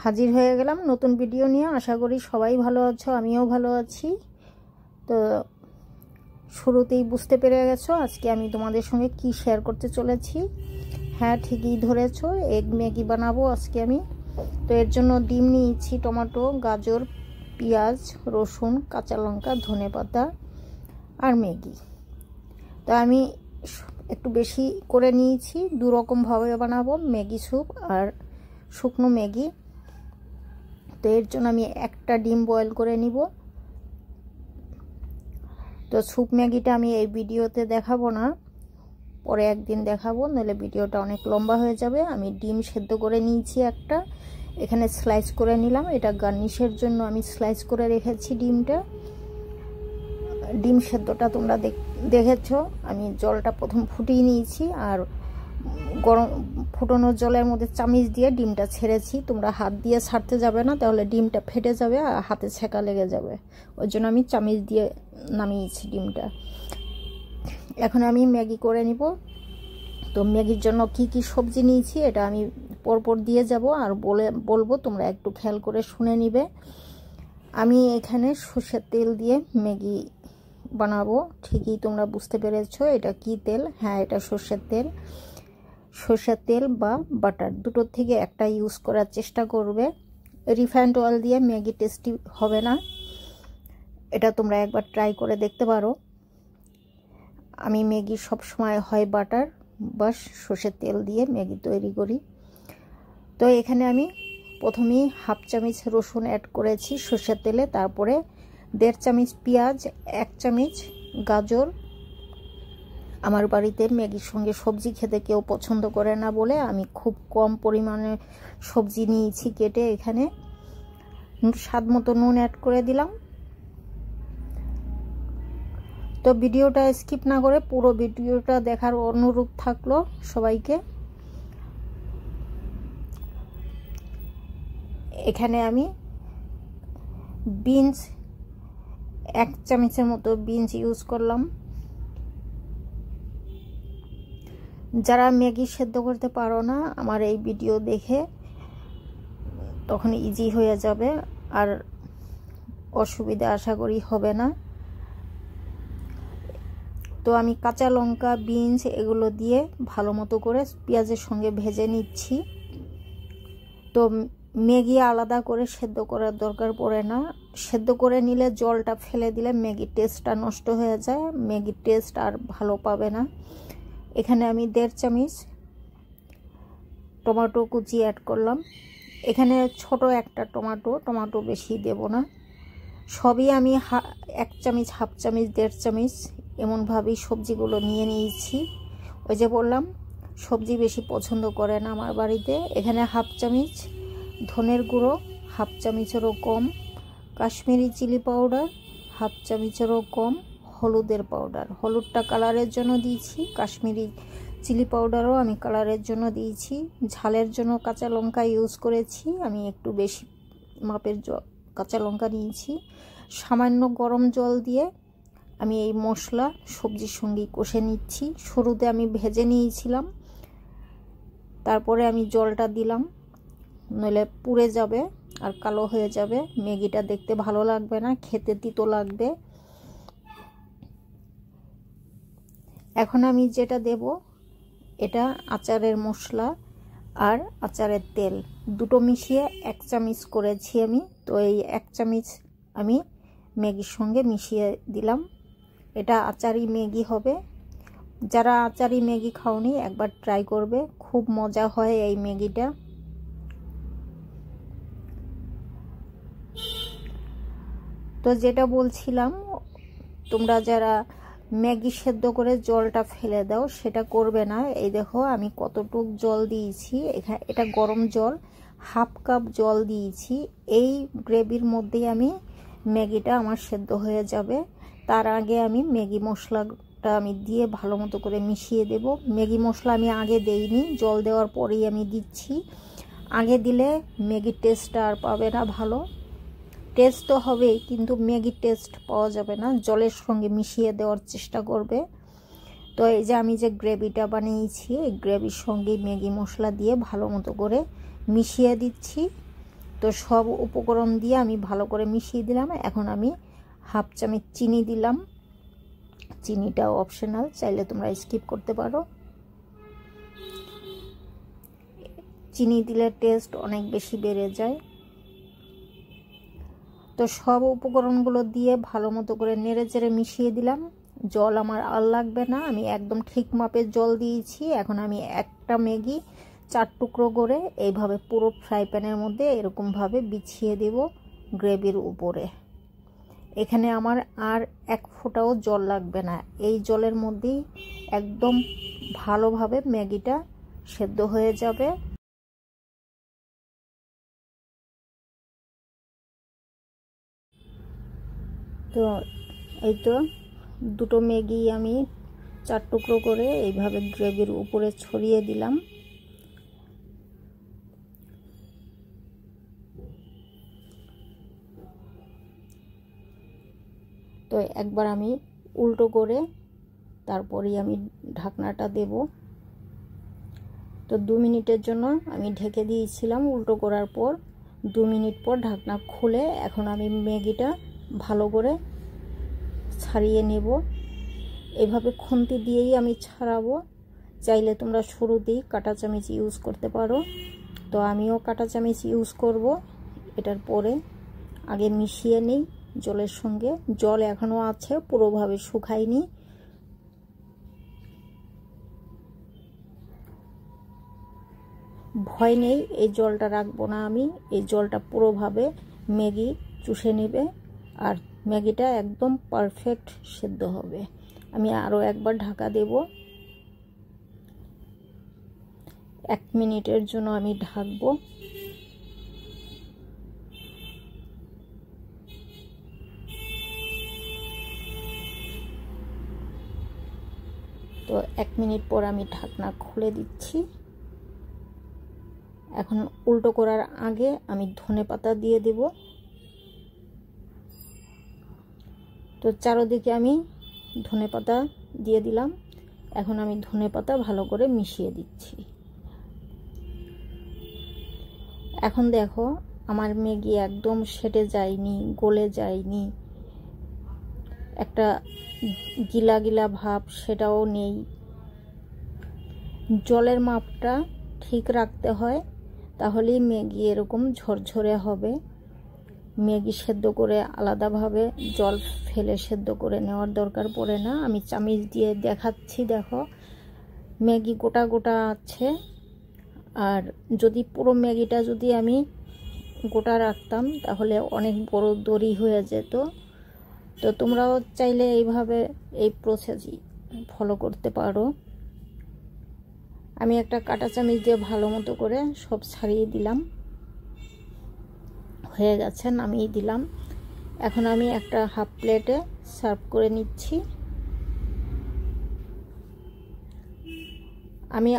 হাজির হয়ে গেলাম নতুন ভিডিও নিয়ে। আশা করি সবাই ভালো আছো, আমিও ভালো আছি। তো শুরুতেই বুঝতে পেরে গেছো আজকে আমি তোমাদের সঙ্গে কি শেয়ার করতে চলেছি। হ্যাঁ, ঠিকই ধরেছো, এগ ম্যাগি বানাবো আজকে আমি। তো এর জন্য ডিম নিয়েছি, টমেটো, গাজর, পেঁয়াজ, রসুন, কাঁচা লঙ্কা, ধনেপাতা আর ম্যাগি। তো আমি একটু বেশি করে নিয়েছি, দু রকমভাবে বানাবো, ম্যাগি স্যুপ আর শুকনো ম্যাগি। তো এর জন্য আমি একটা ডিম বয়েল করে নিব। তো স্যুপ ম্যাগিটা আমি এই ভিডিওতে দেখাবো না, পরে একদিন দেখাবো, নইলে ভিডিওটা অনেক লম্বা হয়ে যাবে। আমি ডিম সেদ্ধ করে নিয়েছি একটা, এখানে স্লাইস করে নিলাম। এটা গার্নিশের জন্য আমি স্লাইস করে রেখেছি ডিমটা। ডিম সেদ্ধটা তোমরা দেখেছো, আমি জলটা প্রথম ফুটিয়ে নিয়েছি আর গরম ফুটানো জলের মধ্যে চামিচ দিয়ে ডিমটা ছেড়েছি। তোমরা হাত দিয়ে ছাড়তে যাবে না, তাহলে ডিমটা ফেটে যাবে আর হাতে ছেঁকা লেগে যাবে। ওই জন্য আমি চামিচ দিয়ে নামিয়েছি ডিমটা। এখন আমি ম্যাগি করে নিব। তো ম্যাগির জন্য কি কি সবজি নিয়েছি এটা আমি পরপর দিয়ে যাব আর বলবো, তোমরা একটু খেয়াল করে শুনে নিবে। আমি এখানে সরষের তেল দিয়ে ম্যাগি বানাবো, ঠিকই তোমরা বুঝতে পেরেছো এটা কি তেল। হ্যাঁ, এটা সরষের তেল। সরষের তেল বা বাটার দুটোর থেকে একটা ইউজ করার চেষ্টা করবে। রিফাইন্ড অয়েল দিয়ে ম্যাগি টেস্টি হবে না, এটা তোমরা একবার ট্রাই করে দেখতে পারো। আমি ম্যাগি সবসময় হয় বাটার বা সরষের তেল দিয়ে ম্যাগি তৈরি করি। তো এখানে আমি প্রথমেই হাফ চামচ রসুন অ্যাড করেছি সরষের তেলে, তারপরে 1.5 চামচ পেঁয়াজ, 1 চামচ গাজর। আমার বাড়িতে ম্যাগির সঙ্গে সবজি খেতে কেউ পছন্দ করে না বলে আমি খুব কম পরিমাণে সবজি নিয়েছি কেটে। এখানে স্বাদ মতো নুন অ্যাড করে দিলাম। তো ভিডিওটা স্কিপ না করে পুরো ভিডিওটা দেখার অনুরোধ থাকলো সবাইকে। এখানে আমি বিনস 1 চামচের মতো বিনস ইউজ করলাম। যারা ম্যাগি সেদ্ধ করতে পারো না, আমার এই ভিডিও দেখে তখন ইজি হয়ে যাবে আর অসুবিধা আশা করি হবে না। তো আমি কাঁচা লঙ্কা, বিনস এগুলো দিয়ে ভালো মতো করে পেঁয়াজের সঙ্গে ভেজে নিচ্ছি। তো ম্যাগি আলাদা করে সেদ্ধ করার দরকার পড়ে না, সেদ্ধ করে নিলে জলটা ফেলে দিলে ম্যাগির টেস্টটা নষ্ট হয়ে যায়, ম্যাগির টেস্ট আর ভালো পাবে না। এখানে আমি 1.5 চামচ টমেটো কুচি অ্যাড করলাম। এখানে ছোট একটা টমেটো বেশি দেব না। সবই আমি 1 চামচ, হাফ চামচ, 1.5 চামচ এমনভাবেই সবজিগুলো নিয়ে নিয়েছি। ওই যে বললাম সবজি বেশি পছন্দ করে না আমার বাড়িতে। এখানে হাফ চামচ ধনের গুঁড়ো, হাফ চামচেরও কম কাশ্মীরি চিলি পাউডার, হাফ চামচেরও কম হলুদের পাউডার। হলুদটা কালারের জন্য দিয়েছি, কাশ্মীরি চিলি পাউডারও আমি কালারের জন্য দিয়েছি। ঝালের জন্য কাঁচা লঙ্কা ইউজ করেছি, আমি একটু বেশি মাপের কাঁচা লঙ্কা নিয়েছি। সামান্য গরম জল দিয়ে আমি এই মশলা সবজির সঙ্গে কষে নিচ্ছি। শুরুতে আমি ভেজে নিয়েছিলাম, তারপরে আমি জলটা দিলাম, নইলে পুড়ে যাবে আর কালো হয়ে যাবে, ম্যাগিটা দেখতে ভালো লাগবে না, খেতে তিতো লাগবে। এখন আমি যেটা দেব এটা আচারের মশলা আর আচারের তেল দুটো মিশিয়ে 1 চামচ করেছি আমি। তো এই 1 চামচ আমি ম্যাগির সঙ্গে মিশিয়ে দিলাম। এটা আচারি ম্যাগি হবে। যারা আচারি ম্যাগি খাওনি একবার ট্রাই করবে, খুব মজা হয় এই ম্যাগিটা। তো যেটা বলছিলাম, তোমরা যারা ম্যাগি সেদ্ধ করে জলটা ফেলে দাও সেটা করবে না। এই দেখো আমি কতটুক জল দিয়েছি, এটা গরম জল, হাফ কাপ জল দিয়েছি। এই গ্রেভির মধ্যেই আমি ম্যাগিটা আমার সেদ্ধ হয়ে যাবে। তার আগে আমি ম্যাগি মশলাটা আমি দিয়ে ভালো মতো করে মিশিয়ে দেব। ম্যাগি মশলা আমি আগে দেইনি, জল দেওয়ার পরেই আমি দিচ্ছি। আগে দিলে ম্যাগির টেস্টটা আর পাবে না ভালো। টেস্ট তো হবেই, কিন্তু ম্যাগির টেস্ট পাওয়া যাবে না, জলের সঙ্গে মিশিয়ে দেওয়ার চেষ্টা করবে। তো এই যে আমি যে গ্রেভিটা বানিয়েছি, এই গ্রেভির সঙ্গে ম্যাগি মশলা দিয়ে ভালো মতো করে মিশিয়ে দিচ্ছি। তো সব উপকরণ দিয়ে আমি ভালো করে মিশিয়ে দিলাম। এখন আমি হাফ চামচ চিনি দিলাম। চিনিটাও অপশনাল, চাইলে তোমরা স্কিপ করতে পারো। চিনি দিলে টেস্ট অনেক বেশি বেড়ে যায়। তো সব উপকরণগুলো দিয়ে ভালো মতো করে নেড়ে চেড়ে মিশিয়ে দিলাম। জল আমার আর লাগবে না, আমি একদম ঠিক মাপের জল দিয়েছি। এখন আমি একটা ম্যাগি 4 টুকরো করে এইভাবে পুরো ফ্রাই প্যানের মধ্যে এরকমভাবে বিছিয়ে দেব গ্রেভির উপরে। এখানে আমার আর এক ফোঁটাও জল লাগবে না, এই জলের মধ্যেই একদম ভালোভাবে ম্যাগিটা সেদ্ধ হয়ে যাবে। তো এই তো দুটো ম্যাগি আমি 4 টুকরো করে এইভাবে গ্রেভির উপরে ছড়িয়ে দিলাম। তো একবার আমি উল্টো করে তারপরেই আমি ঢাকনাটা দেব। তো 2 মিনিটের জন্য আমি ঢেকে দিয়েছিলাম। উল্টো করার পর 2 মিনিট পর ঢাকনা খুলে এখন আমি ম্যাগিটা ভালো করে ছাড়িয়ে নেব। এভাবে খুন্তি দিয়েই আমি ছাড়াবো, চাইলে তোমরা শুরুতেই কাঁটা চামচ ইউজ করতে পারো। তো আমিও কাঁটা চামচ ইউজ করব। এটার পরে আগে মিশিয়ে নিই জলের সঙ্গে। জল এখনও আছে, পুরোভাবে শুকায়নি। ভয় নেই, এই জলটা রাখবো না আমি। এই জলটা পুরোভাবে ম্যাগি চুষে নেবে আর ম্যাগিটা একদম পারফেক্ট সেদ্ধ হবে। আমি আরও একবার ঢাকা দেব। 1 মিনিটের জন্য আমি ঢাকবো। তো 1 মিনিট পর আমি ঢাকনা খুলে দিচ্ছি। এখন উল্টো করার আগে আমি ধনেপাতা দিয়ে দেব। তো চারদিকে আমি ধনেপাতা দিয়ে দিলাম। এখন আমি ধনেপাতা ভালো করে মিশিয়ে দিচ্ছি। এখন দেখো আমার ম্যাগি একদম সেটে যায়নি, গলে যায়নি, একটা গিলা গিলা ভাব সেটাও নেই। জলের মাপটা ঠিক রাখতে হয়, তাহলেই ম্যাগি এরকম ঝরঝরে হবে। ম্যাগি সেদ্ধ করে আলাদাভাবে জল ফেলে সেদ্ধ করে নেওয়ার দরকার পড়ে না। আমি চামচ দিয়ে দেখাচ্ছি, দেখো ম্যাগি গোটা গোটা আছে। আর যদি পুরো ম্যাগিটা যদি আমি গোটা রাখতাম তাহলে অনেক বড় দড়ি হয়ে যেত। তো তোমরাও চাইলে এইভাবে এই প্রসেসই ফলো করতে পারো। আমি একটা কাঁটা চামচ দিয়ে ভালো মতো করে সব ছাড়িয়ে দিলাম। হয়ে গেছে, নামিয়ে দিলাম। এখন আমি একটা হাফ প্লেটে সার্ভ করে নিচ্ছি। আমি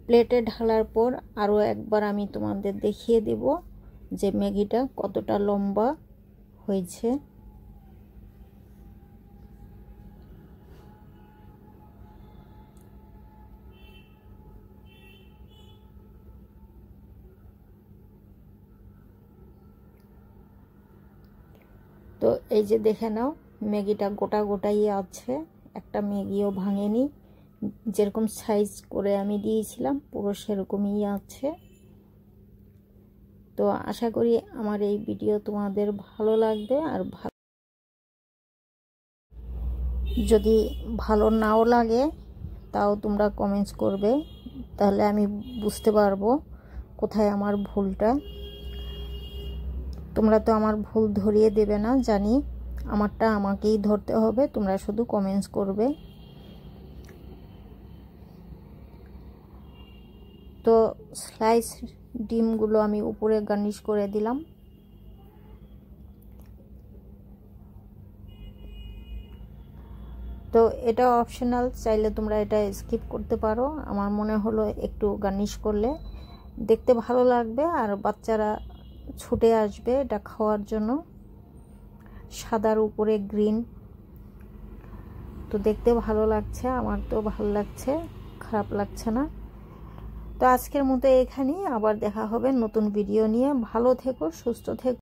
প্লেটে ঢালার পর আরও একবার আমি তোমাদের দেখিয়ে দেব যে ম্যাগিটা কতটা লম্বা হয়েছে। তো এই যে দেখে নাও, ম্যাগিটা গোটা গোটাই আছে, একটা ম্যাগিও ভাঙেনি। যেরকম সাইজ করে আমি দিয়েছিলাম পুরো সেরকমই আছে। তো আশা করি আমার এই ভিডিও তোমাদের ভালো লাগবে। আর যদি ভালো নাও লাগে তাও তোমরা কমেন্টস করবে, তাহলে আমি বুঝতে পারবো কোথায় আমার ভুলটা। তোমরা তো আমার ভুল ধরিয়ে দেবে না জানি, আমারটা আমাকেই ধরতে হবে। তোমরা শুধু কমেন্টস করবে। তো স্লাইস ডিমগুলো আমি উপরে গার্নিশ করে দিলাম। তো এটা অপশনাল, চাইলে তোমরা এটা স্কিপ করতে পারো। আমার মনে হলো একটু গার্নিশ করলে দেখতে ভালো লাগবে আর বাচ্চারা ছুটে আসবে এটা খাওয়ার জন্য। সাদার উপরে গ্রিন, তো দেখতে ভালো লাগছে, আমার তো ভালো লাগছে, খারাপ লাগছে না। তো আজকের মতো এখানেই, আবার দেখা হবে নতুন ভিডিও নিয়ে। ভালো থেকো, সুস্থ থেকো।